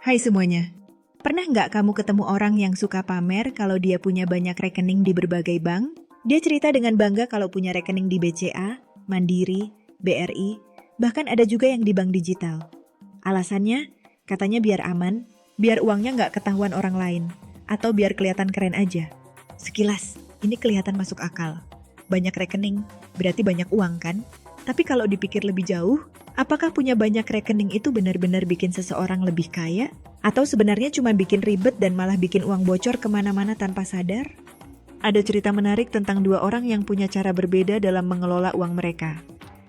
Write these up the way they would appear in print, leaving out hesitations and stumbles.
Hai semuanya. Pernah nggak kamu ketemu orang yang suka pamer kalau dia punya banyak rekening di berbagai bank? Dia cerita dengan bangga kalau punya rekening di BCA, Mandiri, BRI, bahkan ada juga yang di bank digital. Alasannya, katanya biar aman, biar uangnya nggak ketahuan orang lain, atau biar kelihatan keren aja. Sekilas, ini kelihatan masuk akal. Banyak rekening, berarti banyak uang kan? Tapi kalau dipikir lebih jauh, apakah punya banyak rekening itu benar-benar bikin seseorang lebih kaya? Atau sebenarnya cuma bikin ribet dan malah bikin uang bocor kemana-mana tanpa sadar? Ada cerita menarik tentang dua orang yang punya cara berbeda dalam mengelola uang mereka.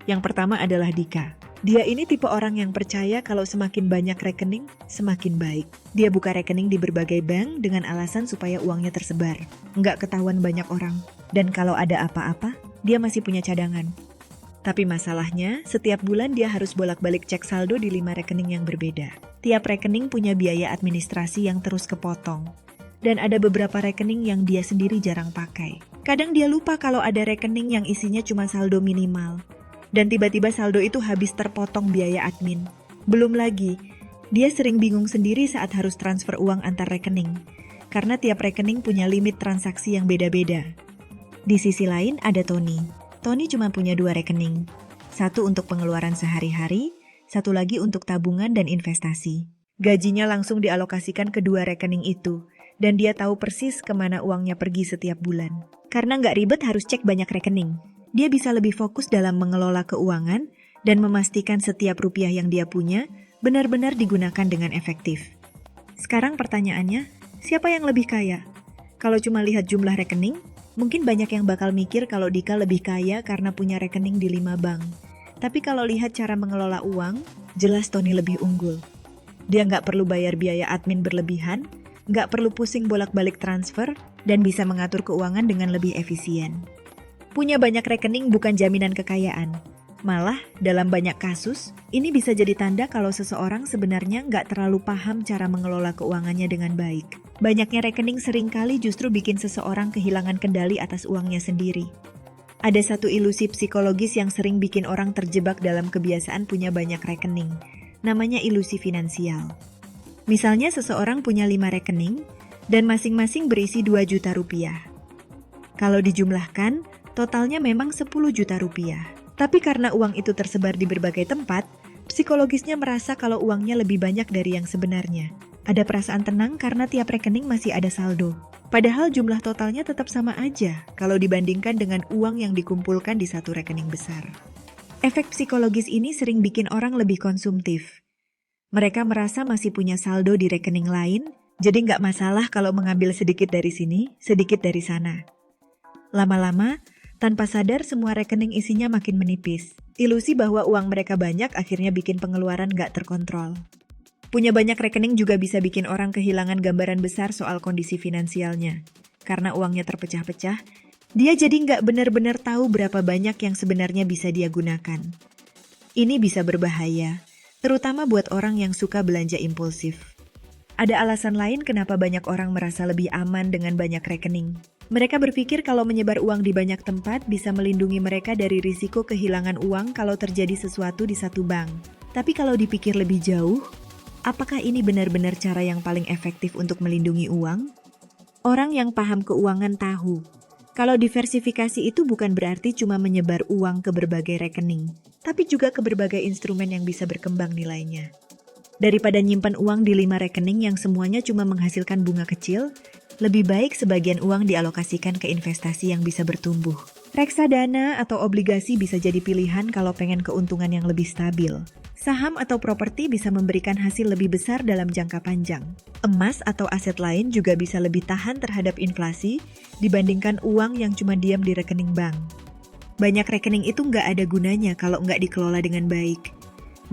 Yang pertama adalah Dika. Dia ini tipe orang yang percaya kalau semakin banyak rekening, semakin baik. Dia buka rekening di berbagai bank dengan alasan supaya uangnya tersebar. Nggak ketahuan banyak orang. Dan kalau ada apa-apa, dia masih punya cadangan. Tapi masalahnya, setiap bulan dia harus bolak-balik cek saldo di 5 rekening yang berbeda. Tiap rekening punya biaya administrasi yang terus kepotong. Dan ada beberapa rekening yang dia sendiri jarang pakai. Kadang dia lupa kalau ada rekening yang isinya cuma saldo minimal. Dan tiba-tiba saldo itu habis terpotong biaya admin. Belum lagi, dia sering bingung sendiri saat harus transfer uang antar rekening. Karena tiap rekening punya limit transaksi yang beda-beda. Di sisi lain ada Tony. Tony cuma punya 2 rekening. Satu untuk pengeluaran sehari-hari, satu lagi untuk tabungan dan investasi. Gajinya langsung dialokasikan ke 2 rekening itu, dan dia tahu persis kemana uangnya pergi setiap bulan. Karena nggak ribet harus cek banyak rekening, dia bisa lebih fokus dalam mengelola keuangan dan memastikan setiap rupiah yang dia punya benar-benar digunakan dengan efektif. Sekarang pertanyaannya, siapa yang lebih kaya? Kalau cuma lihat jumlah rekening, mungkin banyak yang bakal mikir kalau Dika lebih kaya karena punya rekening di 5 bank. Tapi kalau lihat cara mengelola uang, jelas Tony lebih unggul. Dia nggak perlu bayar biaya admin berlebihan, nggak perlu pusing bolak-balik transfer, dan bisa mengatur keuangan dengan lebih efisien. Punya banyak rekening bukan jaminan kekayaan. Malah, dalam banyak kasus, ini bisa jadi tanda kalau seseorang sebenarnya nggak terlalu paham cara mengelola keuangannya dengan baik. Banyaknya rekening seringkali justru bikin seseorang kehilangan kendali atas uangnya sendiri. Ada satu ilusi psikologis yang sering bikin orang terjebak dalam kebiasaan punya banyak rekening. Namanya ilusi finansial. Misalnya seseorang punya 5 rekening, dan masing-masing berisi 2 juta rupiah. Kalau dijumlahkan, totalnya memang 10 juta rupiah. Tapi karena uang itu tersebar di berbagai tempat, psikologisnya merasa kalau uangnya lebih banyak dari yang sebenarnya. Ada perasaan tenang karena tiap rekening masih ada saldo. Padahal jumlah totalnya tetap sama aja kalau dibandingkan dengan uang yang dikumpulkan di satu rekening besar. Efek psikologis ini sering bikin orang lebih konsumtif. Mereka merasa masih punya saldo di rekening lain, jadi nggak masalah kalau mengambil sedikit dari sini, sedikit dari sana. Lama-lama, tanpa sadar semua rekening isinya makin menipis. Ilusi bahwa uang mereka banyak akhirnya bikin pengeluaran nggak terkontrol. Punya banyak rekening juga bisa bikin orang kehilangan gambaran besar soal kondisi finansialnya. Karena uangnya terpecah-pecah, dia jadi nggak benar-benar tahu berapa banyak yang sebenarnya bisa dia gunakan. Ini bisa berbahaya, terutama buat orang yang suka belanja impulsif. Ada alasan lain kenapa banyak orang merasa lebih aman dengan banyak rekening. Mereka berpikir kalau menyebar uang di banyak tempat bisa melindungi mereka dari risiko kehilangan uang kalau terjadi sesuatu di satu bank. Tapi kalau dipikir lebih jauh, apakah ini benar-benar cara yang paling efektif untuk melindungi uang? Orang yang paham keuangan tahu, kalau diversifikasi itu bukan berarti cuma menyebar uang ke berbagai rekening, tapi juga ke berbagai instrumen yang bisa berkembang nilainya. Daripada nyimpan uang di 5 rekening yang semuanya cuma menghasilkan bunga kecil, lebih baik sebagian uang dialokasikan ke investasi yang bisa bertumbuh. Reksadana atau obligasi bisa jadi pilihan kalau pengen keuntungan yang lebih stabil. Saham atau properti bisa memberikan hasil lebih besar dalam jangka panjang. Emas atau aset lain juga bisa lebih tahan terhadap inflasi dibandingkan uang yang cuma diam di rekening bank. Banyak rekening itu nggak ada gunanya kalau nggak dikelola dengan baik.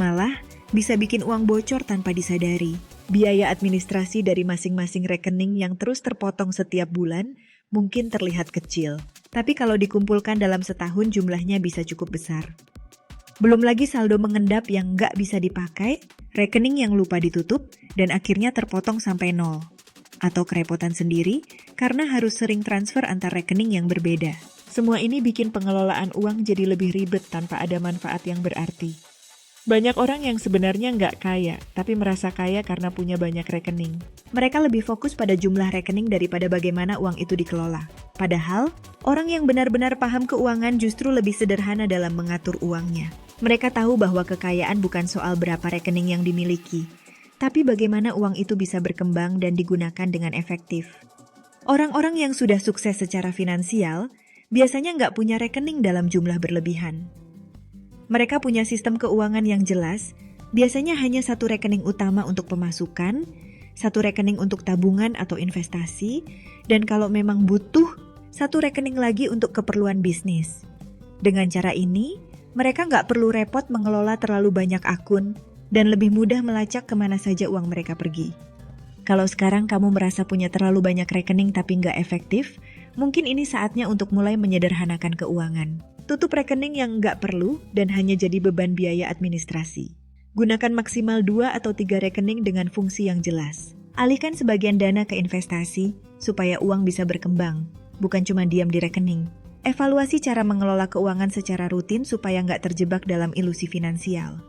Malah, bisa bikin uang bocor tanpa disadari. Biaya administrasi dari masing-masing rekening yang terus terpotong setiap bulan mungkin terlihat kecil. Tapi kalau dikumpulkan dalam setahun jumlahnya bisa cukup besar. Belum lagi saldo mengendap yang nggak bisa dipakai, rekening yang lupa ditutup, dan akhirnya terpotong sampai 0. Atau kerepotan sendiri karena harus sering transfer antar rekening yang berbeda. Semua ini bikin pengelolaan uang jadi lebih ribet tanpa ada manfaat yang berarti. Banyak orang yang sebenarnya nggak kaya, tapi merasa kaya karena punya banyak rekening. Mereka lebih fokus pada jumlah rekening daripada bagaimana uang itu dikelola. Padahal, orang yang benar-benar paham keuangan justru lebih sederhana dalam mengatur uangnya. Mereka tahu bahwa kekayaan bukan soal berapa rekening yang dimiliki, tapi bagaimana uang itu bisa berkembang dan digunakan dengan efektif. Orang-orang yang sudah sukses secara finansial biasanya nggak punya rekening dalam jumlah berlebihan. Mereka punya sistem keuangan yang jelas, biasanya hanya satu rekening utama untuk pemasukan, satu rekening untuk tabungan atau investasi, dan kalau memang butuh, satu rekening lagi untuk keperluan bisnis. Dengan cara ini, mereka nggak perlu repot mengelola terlalu banyak akun dan lebih mudah melacak kemana saja uang mereka pergi. Kalau sekarang kamu merasa punya terlalu banyak rekening tapi nggak efektif, mungkin ini saatnya untuk mulai menyederhanakan keuangan. Tutup rekening yang nggak perlu dan hanya jadi beban biaya administrasi. Gunakan maksimal 2 atau 3 rekening dengan fungsi yang jelas. Alihkan sebagian dana ke investasi supaya uang bisa berkembang, bukan cuma diam di rekening. Evaluasi cara mengelola keuangan secara rutin supaya nggak terjebak dalam ilusi finansial.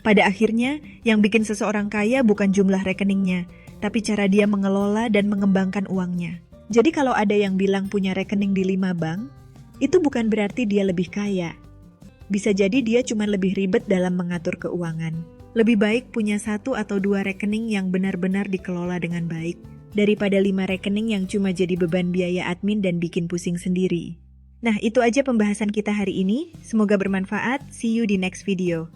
Pada akhirnya, yang bikin seseorang kaya bukan jumlah rekeningnya, tapi cara dia mengelola dan mengembangkan uangnya. Jadi kalau ada yang bilang punya rekening di 5 bank, itu bukan berarti dia lebih kaya. Bisa jadi dia cuma lebih ribet dalam mengatur keuangan. Lebih baik punya 1 atau 2 rekening yang benar-benar dikelola dengan baik, daripada 5 rekening yang cuma jadi beban biaya admin dan bikin pusing sendiri. Nah, itu aja pembahasan kita hari ini. Semoga bermanfaat. See you di next video.